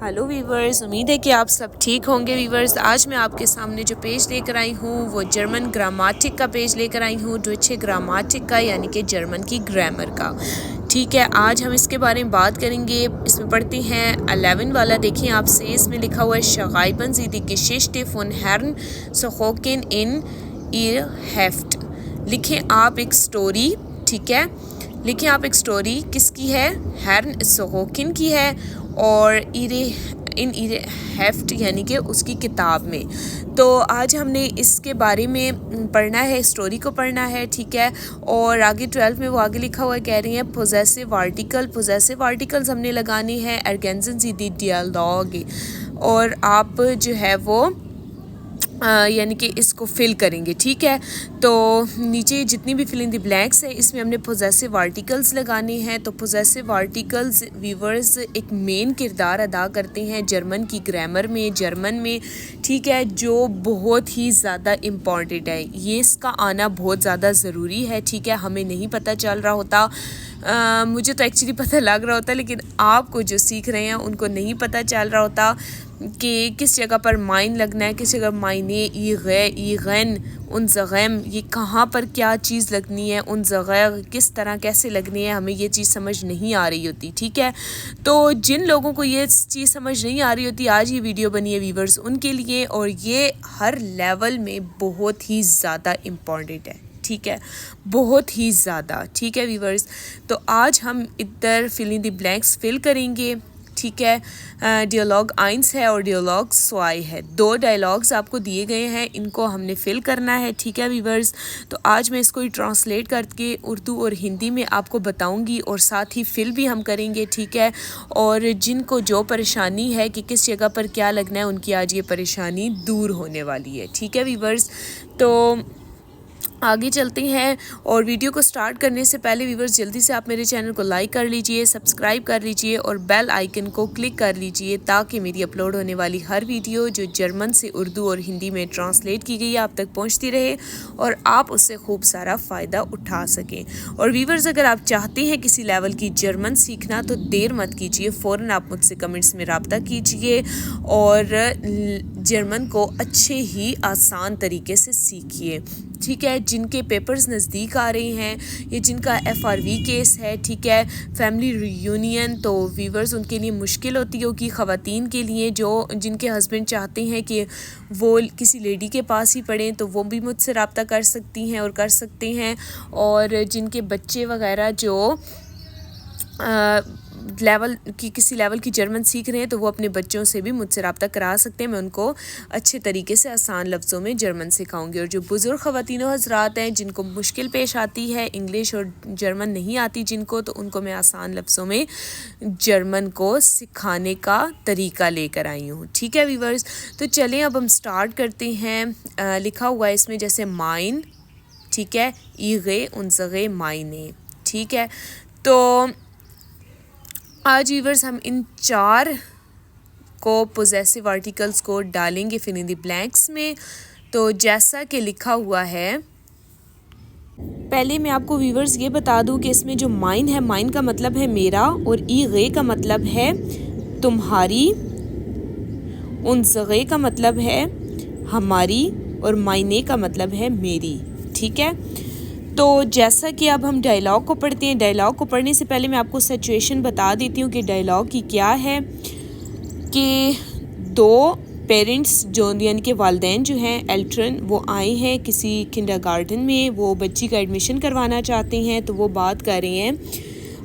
Hello viewers, उम्मीद है कि आप सब ठीक होंगे। वीवर्स, आज मैं आपके सामने जो पेज लेकर आई हूँ वो जर्मन ग्रामेटिक का पेज लेकर आई हूँ, डॉइचे ग्रामेटिक का, यानी कि जर्मन की ग्रामर का। ठीक है, आज हम इसके बारे में बात करेंगे। इसमें पढ़ते हैं 11 वाला। देखिए आपसे, इसमें लिखा हुआ है Schreiben Sie die Geschichte von Herrn Sochokin in Ihr Heft। लिखें आप एक स्टोरी। ठीक है, लिखें आप एक स्टोरी। किसकी है? हर्न सोहोकिन की है, और इरे हेफ्ट यानी कि उसकी किताब में। तो आज हमने इसके बारे में पढ़ना है, स्टोरी को पढ़ना है। ठीक है, और आगे 12 में वो आगे लिखा हुआ है, कह रही हैं पोजेसिव आर्टिकल। पोजेसिव आर्टिकल्स हमने लगानी है एर्गेंसन सी दी डियालॉग, और आप जो है वो यानी कि इसको फिल करेंगे। ठीक है, तो नीचे जितनी भी फिल इन द ब्लैंक्स है इसमें हमने पोजेसिव आर्टिकल्स लगाने हैं। तो पोजेसिव आर्टिकल्स वीवर्स एक मेन किरदार अदा करते हैं जर्मन की ग्रामर में, जर्मन में। ठीक है, जो बहुत ही ज़्यादा इम्पॉर्टेंट है, ये इसका आना बहुत ज़्यादा ज़रूरी है। ठीक है, हमें नहीं पता चल रहा होता, मुझे तो एक्चुअली पता लग रहा होता, लेकिन आपको जो सीख रहे हैं उनको नहीं पता चल रहा होता कि किस जगह पर माइन लगना है, किस जगह मायने, ईगन, उन जगैम, ये कहाँ पर क्या चीज़ लगनी है, उन जगह किस तरह कैसे लगनी है, हमें ये चीज़ समझ नहीं आ रही होती। ठीक है, तो जिन लोगों को ये चीज़ समझ नहीं आ रही होती, आज ये वीडियो बनी है वीवर्स उनके लिए, और ये हर लेवल में बहुत ही ज़्यादा इम्पॉर्टेंट है। ठीक है, बहुत ही ज़्यादा। ठीक है वीवर्स, तो आज हम इधर fill in the blanks fill करेंगे। ठीक है, डियलॉग आइंस है और डियलॉग स्वाई है। 2 डायलॉग्स आपको दिए गए हैं, इनको हमने फिल करना है। ठीक है वीवर्स, तो आज मैं इसको ट्रांसलेट करके उर्दू और हिंदी में आपको बताऊंगी, और साथ ही फिल भी हम करेंगे। ठीक है, और जिनको जो परेशानी है कि किस जगह पर क्या लगना है, उनकी आज ये परेशानी दूर होने वाली है। ठीक है वीवर्स, तो आगे चलते हैं। और वीडियो को स्टार्ट करने से पहले वीवर्स, जल्दी से आप मेरे चैनल को लाइक कर लीजिए, सब्सक्राइब कर लीजिए और बेल आइकन को क्लिक कर लीजिए, ताकि मेरी अपलोड होने वाली हर वीडियो जो जर्मन से उर्दू और हिंदी में ट्रांसलेट की गई है आप तक पहुंचती रहे और आप उससे खूब सारा फ़ायदा उठा सकें। और वीवर्स, अगर आप चाहते हैं किसी लेवल की जर्मन सीखना, तो देर मत कीजिए, फ़ौरन आप मुझसे कमेंट्स में रब्ता कीजिए और जर्मन को अच्छे ही आसान तरीके से सीखिए। ठीक है, जिनके पेपर्स नज़दीक आ रहे हैं, ये जिनका FRV केस है, ठीक है, फैमिली रियूनियन, तो वीवर्स उनके लिए मुश्किल होती होगी। ख़वातीन के लिए जो जिनके हस्बैंड चाहते हैं कि वो किसी लेडी के पास ही पढ़ें, तो वो भी मुझसे रब्ता कर सकती हैं और कर सकते हैं। और जिनके बच्चे वगैरह जो लेवल की किसी लेवल की जर्मन सीख रहे हैं, तो वो अपने बच्चों से भी मुझसे रब्ता करा सकते हैं। मैं उनको अच्छे तरीके से आसान लफ्ज़ों में जर्मन सिखाऊंगी। और जो बुज़ुर्ग ख़वातीन हज़रात हैं, जिनको मुश्किल पेश आती है, इंग्लिश और जर्मन नहीं आती जिनको, तो उनको मैं आसान लफ्ज़ों में जर्मन को सिखाने का तरीका लेकर आई हूँ। ठीक है वीवर्स, तो चलें अब हम स्टार्ट करते हैं। लिखा हुआ है इसमें जैसे माइन, ठीक है, ईगे उनसगे मायने। ठीक है, तो आज वीवर्स हम इन 4 को पोजेसिव आर्टिकल्स को डालेंगे फिल इन द ब्लैंक्स में। तो जैसा कि लिखा हुआ है, पहले मैं आपको वीवर्स ये बता दूं कि इसमें जो माइन है, माइन का मतलब है मेरा, और ई गे का मतलब है तुम्हारी, उन जगे का मतलब है हमारी, और मायने का मतलब है मेरी। ठीक है, तो जैसा कि अब हम डायलॉग को पढ़ते हैं। डायलॉग को पढ़ने से पहले मैं आपको सिचुएशन बता देती हूँ कि डायलॉग की क्या है। कि 2 पेरेंट्स जो यानी कि वालिदैन जो हैं, एल्ट्रन, वो आए हैं किसी किंडरगार्टन में, वो बच्ची का एडमिशन करवाना चाहते हैं। तो वो बात कर रहे हैं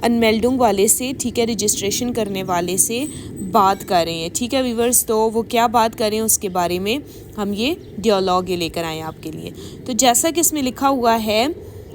अनमेल्डुंग वाले से, ठीक है, रजिस्ट्रेशन करने वाले से बात कर रहे हैं। ठीक है वीवर्स, तो वो क्या बात कर रहे हैं उसके बारे में हम ये डियलॉग लेकर आए आपके लिए। तो जैसा कि इसमें लिखा हुआ है,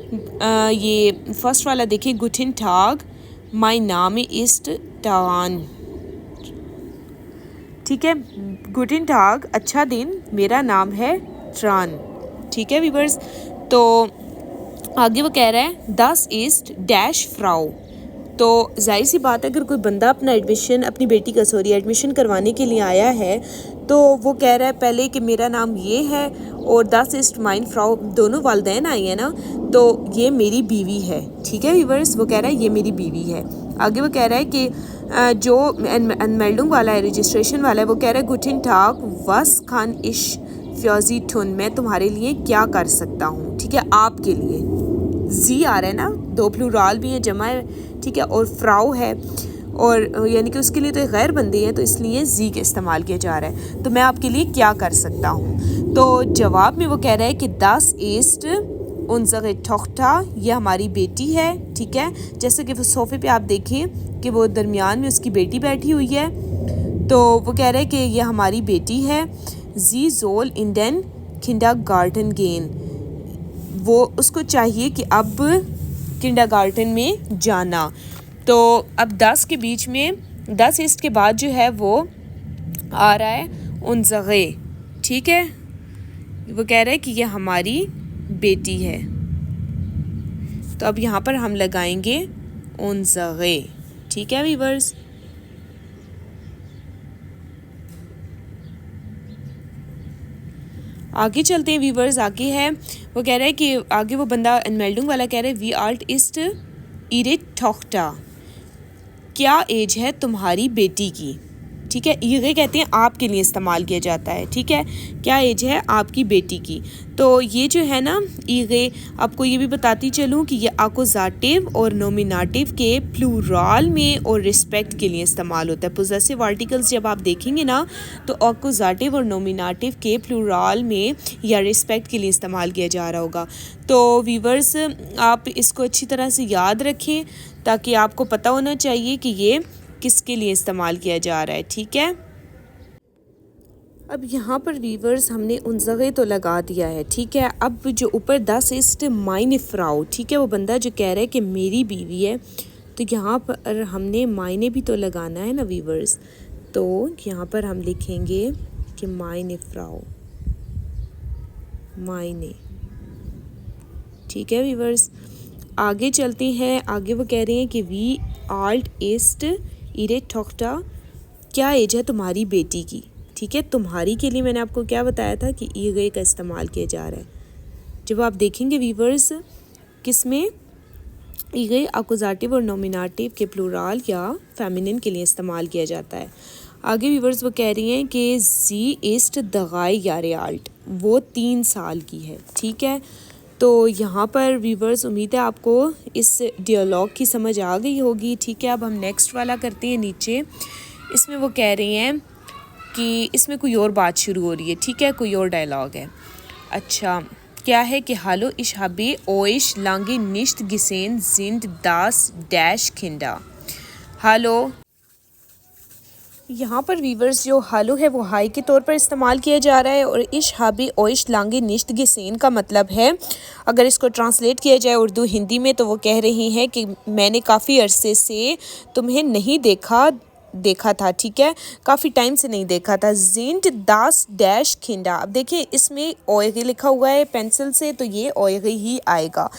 ये फर्स्ट वाला देखिए, गुटिन टाग, माय नाम इस्ट टावान। ठीक है, गुटिन टाग, अच्छा दिन, मेरा नाम है ट्रान। ठीक है वीवर्स, तो आगे वो कह रहा है दस इस्ट डैश फ्राउ। तो जाहिर सी बात है, अगर कोई बंदा अपना एडमिशन, अपनी बेटी का एडमिशन करवाने के लिए आया है, तो वो कह रहा है पहले कि मेरा नाम ये है, और 10 इस्ट माइन फ्राउ, दोनों वालिदैन आई है ना, तो ये मेरी बीवी है। ठीक है वीवर्स, वो कह रहा है ये मेरी बीवी है। आगे वो कह रहा है कि जो अनमेल्डिंग वाला है, रजिस्ट्रेशन वाला है, वो कह रहा है गुटिन टाग वस खान इश फ्योजी ठुन, मैं तुम्हारे लिए क्या कर सकता हूँ, ठीक है, आपके लिए। जी आ रहा है ना, दो प्लूराल भी है, जमा है, ठीक है, और फ्राउ है, और यानी कि उसके लिए तो एक गैर बंदी है, तो इसलिए जी का इस्तेमाल किया जा रहा है। तो मैं आपके लिए क्या कर सकता हूँ। तो जवाब में वो कह रहा है कि दस ईस्ट उनजगे ठोख्टा, ये हमारी बेटी है, ठीक है। जैसे कि वो सोफ़े पे आप देखें कि वो दरमियान में उसकी बेटी बैठी हुई है, तो वो कह रहे हैं कि ये हमारी बेटी है। जी जोल इंडन किंडरगार्टन गेन, वो उसको चाहिए कि अब किंडरगार्टन में जाना। तो अब 10 के बीच में 10 ईस्ट के बाद जो है वो आ रहा है उन जगह, ठीक है। वो कह रहा है कि ये हमारी बेटी है, तो अब यहाँ पर हम लगाएंगे उन जगह, ठीक है वीवर्स। आगे चलते हैं वीवर्स। आगे है वो कह रहा है कि आगे वो बंदा अनमेल्डिंग वाला कह रहा है वी आल्ट इस्ट इरे ठोख्टा, क्या एज है तुम्हारी बेटी की, ठीक है। ये कहते हैं आपके लिए इस्तेमाल किया जाता है, ठीक है, क्या एज है आपकी बेटी की। तो ये जो है ना ईगे, आपको ये भी बताती चलूँ कि ये आकुजाटिव और नोमिनाटिव के प्लूरल में और रिस्पेक्ट के लिए इस्तेमाल होता है। पोजेसिव आर्टिकल्स जब आप देखेंगे ना तो आकुजाटिव और नोमिनाटिव के प्लूरल में या रिस्पेक्ट के लिए इस्तेमाल किया जा रहा होगा। तो वीवर्स आप इसको अच्छी तरह से याद रखें ताकि आपको पता होना चाहिए कि ये किसके लिए इस्तेमाल किया जा रहा है, ठीक है। अब यहाँ पर वीवर्स हमने उन जगह तो लगा दिया है, ठीक है। अब जो ऊपर 10 ईस्ट मायने फ्राउ, ठीक है, वो बंदा जो कह रहा है कि मेरी बीवी है, तो यहाँ पर हमने मायने भी तो लगाना है ना वीवर्स। तो यहाँ पर हम लिखेंगे कि मायने फ्राउ, मायने, ठीक है वीवर्स। आगे चलते हैं। आगे वो कह रहे हैं कि वी आल्ट ईस्ट इरे ठोख्टा, क्या एज है तुम्हारी बेटी की, ठीक है। तुम्हारी के लिए मैंने आपको क्या बताया था कि ईगे का इस्तेमाल किया जा रहा है। जब आप देखेंगे वीवर्स किसमें ईगे अकुजाटिव और नोमिनाटिव के प्लूरल या फेमिनिन के लिए इस्तेमाल किया जाता है। आगे वीवर्स वो कह रही हैं कि जी ईस्ट दगाई यारे आल्ट, वो 3 साल की है, ठीक है। तो यहाँ पर वीवर्स उम्मीद है आपको इस डियलॉग की समझ आ गई होगी, ठीक है। अब हम नेक्स्ट वाला करते हैं नीचे। इसमें वो कह रही हैं कि इसमें कोई और बात शुरू हो रही है, ठीक है, कोई और डायलॉग है। अच्छा, क्या है कि हालो इश हबे ओइश लांगे निश्त गिसेन जिंद दास डैश खिंडा। हालो, यहाँ पर वीवर्स जो हालो है वो हाई के तौर पर इस्तेमाल किया जा रहा है, और इश हाबी ओइश लांगे निश्त गिसेन का मतलब है, अगर इसको ट्रांसलेट किया जाए उर्दू हिंदी में, तो वो कह रही हैं कि मैंने काफ़ी अरसे से तुम्हें नहीं देखा था, ठीक है, काफ़ी टाइम से नहीं देखा था। जिंट दास डैश खिंडा, अब देखिए इसमें ओएगे लिखा हुआ है पेंसिल से, तो ये ओएगे ही आएगा।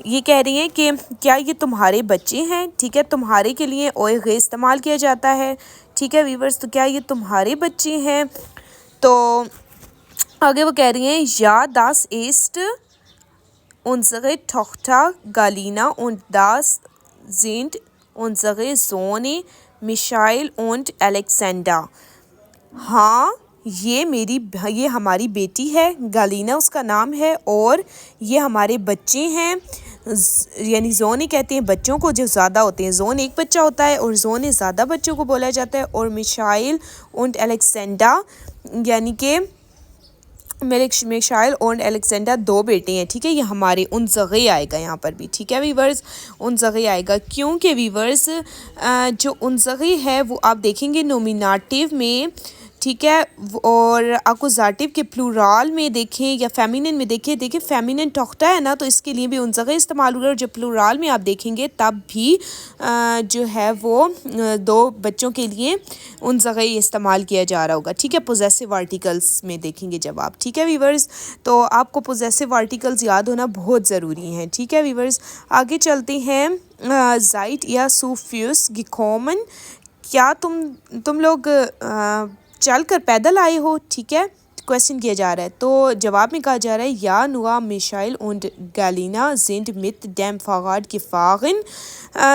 ये कह रही हैं कि क्या ये तुम्हारे बच्चे हैं, ठीक है, तुम्हारे के लिए ओएगे इस्तेमाल किया जाता है, ठीक है वीवर्स। तो क्या ये तुम्हारे बच्चे हैं। तो आगे वो कह रही हैं या दास ईस्ट उनसगे ठोख्टा Galina und das sind unsere Söhne Michail und Alexander. हाँ, ये हमारी बेटी है, गालीना उसका नाम है, और ये हमारे बच्चे हैं। यानी जोने कहते हैं बच्चों को जो ज़्यादा होते हैं, जोन एक बच्चा होता है और जोने ज़्यादा बच्चों को बोला जाता है। और मिशाइल und अलेक्जेंडर यानी कि मिशाइल और अलेक्जेंडर 2 बेटे हैं, ठीक है। ये हमारे उन जगह आएगा यहाँ पर भी, ठीक है वीवर्स, उन जगह आएगा, क्योंकि वीवर्स जो उन जगह है वो आप देखेंगे नोमिनाटिव में, ठीक है, और अकुजाटिव के प्लूरल में देखें या फेमिनिन में देखें फेमिनिन ठोख्टा है ना, तो इसके लिए भी उन जगह इस्तेमाल हुआ। और जब प्लूरल में आप देखेंगे तब भी जो है वो 2 बच्चों के लिए उन जगह इस्तेमाल किया जा रहा होगा, ठीक है। पोजेसिव आर्टिकल्स में देखेंगे जब आप, ठीक है वीवर्स। तो आपको पोजेसिव आर्टिकल्स याद होना बहुत ज़रूरी हैं, ठीक है वीवर्स। आगे चलते हैं। जाइट या सूफ्यूस गिकोमन, क्या तुम लोग चल कर पैदल आए हो, ठीक है, क्वेश्चन किया जा रहा है। तो जवाब में कहा जा रहा है या नुआ मिशाइल und गैलिना जिंद मित डैम फागाड के फागिन।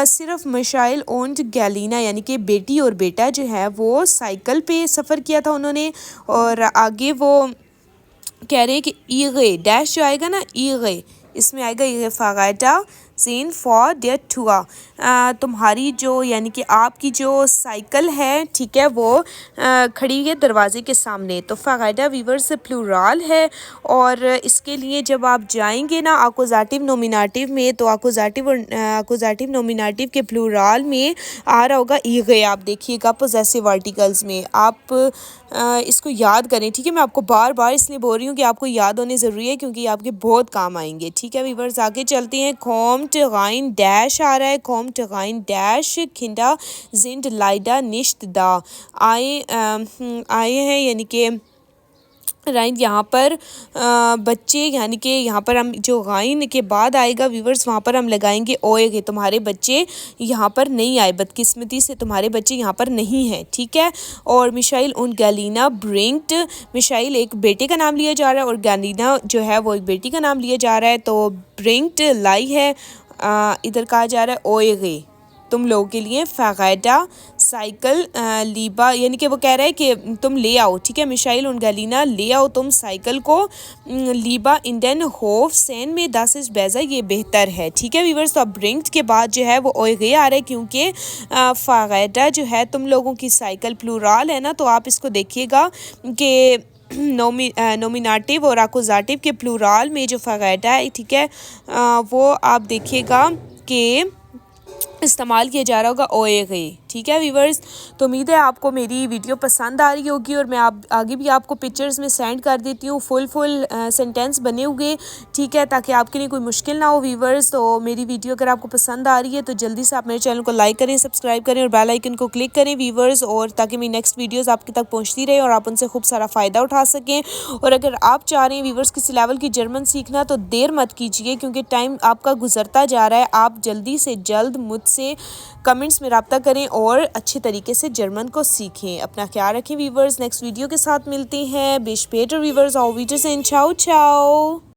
सिर्फ मिशाइल und गैलिना यानी कि बेटी और बेटा जो है वो साइकिल पे सफ़र किया था उन्होंने। और आगे वो कह रहे हैं कि ईगे डैश जो आएगा ना, ईगे इसमें आएगा ईगे फागाटा सीन फॉर डेट हुआ। तुम्हारी जो यानी कि आपकी जो साइकिल है, ठीक है, वो खड़ी है दरवाजे के सामने। तो फ़ायदा वीवर्स प्लूरल है और इसके लिए जब आप जाएंगे ना अकुज़ाटिव नोमिनेटिव में, तो अकुज़ाटिव नोमिनेटिव के प्लूरल में आ रहा होगा ईगे। आप देखिएगा पोजेसिव आर्टिकल्स में आप इसको याद करें, ठीक है। मैं आपको बार बार इसलिए बोल रही हूँ कि आपको याद होने ज़रूरी है क्योंकि आपके बहुत काम आएंगे, ठीक है वीवर्स। आगे चलते हैं। कॉम्ट गाइन डैश आ रहा है, कॉम्ट गाइन डैश खिंडा जिंद लाइडा निश्त दा आए हैं यानी कि राइट यहाँ पर बच्चे यानी कि यहाँ पर हम जो गाइन के बाद आएगा वीवर्स वहाँ पर हम लगाएंगे ओए के। तुम्हारे बच्चे यहाँ पर नहीं आए, बदकिस्मती से तुम्हारे बच्चे यहाँ पर नहीं हैं, ठीक है। और मिशाइल उन गैलिना ब्रिंक्ड, मिशाइल एक बेटे का नाम लिया जा रहा है और गैलिना जो है वो एक बेटी का नाम लिया जा रहा है। तो ब्रिंक्ड लाई है, इधर कहा जा रहा है ओए गे तुम लोगों के लिए फ़ायदा साइकिल लीबा यानी कि वो कह रहा है कि तुम ले आओ, ठीक है। मिशाइल उन गैलिना ले आओ तुम साइकिल को, लीबा इंडन होफ सैन में 10 इस बेजा ये बेहतर है, ठीक है वीवर्स। तो अब ब्रिंक्ड के बाद जो है वो ओए गए आ रहा है क्योंकि फ़ायदा जो है तुम लोगों की साइकिल प्लूरल है ना। तो आप इसको देखिएगा कि नोमिनेटिव और अकुज़ाटिव के प्लूरल में जो फ़ायदा है, ठीक है, वो आप देखिएगा कि इस्तेमाल किया जा रहा होगा ओए गए, ठीक है वीवर्स। तो उम्मीद है आपको मेरी वीडियो पसंद आ रही होगी और मैं आगे भी आपको पिक्चर्स में सेंड कर देती हूँ फुल सेंटेंस बने हुए, ठीक है, ताकि आपके लिए कोई मुश्किल ना हो वीवर्स। तो मेरी वीडियो अगर आपको पसंद आ रही है तो जल्दी से आप मेरे चैनल को लाइक करें, सब्सक्राइब करें और बेल आइकन को क्लिक करें वीवर्स, और ताकि मेरी नेक्स्ट वीडियोज़ आपके तक पहुँचती रहे और आप उनसे खूब सारा फ़ायदा उठा सकें। और अगर आप चाह रहे हैं वीवर्स किसी लेवल की जर्मन सीखना तो देर मत कीजिए क्योंकि टाइम आपका गुजरता जा रहा है। आप जल्दी से जल्द मुझसे कमेंट्स में रब्ता करें और अच्छे तरीके से जर्मन को सीखें। अपना ख्याल रखें वीवर्स। नेक्स्ट वीडियो के साथ मिलते हैं। बिश पेटर वीवर्स, और वीडियो से चाओ चाओ।